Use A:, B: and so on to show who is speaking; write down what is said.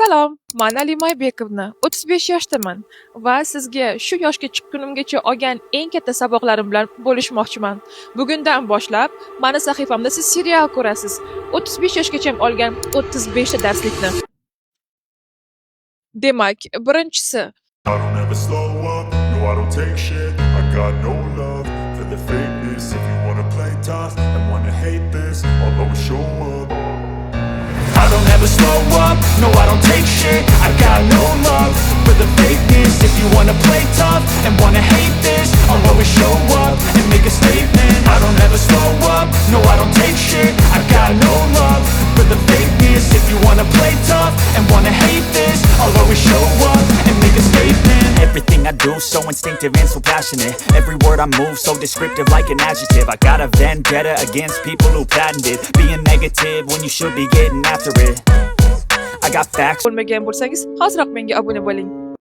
A: Salom, men Alimay Bekovna, 35 yoshdaman va sizga shu yoshga chiqqunimgacha olgan eng katta saboqlarim bilan bo'lishmoqchiman. Bugundan boshlab meni sahifamda siz serial ko'rasiz. 35 yoshgacha olgan 35 ta darslikni. Demak, birinchisi
B: I don't ever slow up, no I don't take shit. I got no love for the fakeness. If you wanna play tough and wanna hate this, I'll always show up. I don't ever slow up, no I don't take shit. I got no love for the fakeness. If you wanna play tough and wanna hate this, I'll always show up and make a statement. I don't ever slow up, no I don't take shit. I got no love for the fakeness. If you wanna play tough and wanna hate this, I'll always show up and make a statement.
C: Everything I do so instinctive and so passionate. Every word I move so descriptive like an adjective. I got a vendetta against people who patented being negative when you should be getting after it. I got facts.
A: bo'lmagan bo'lsangiz, hoziroq menga obuna bo'ling.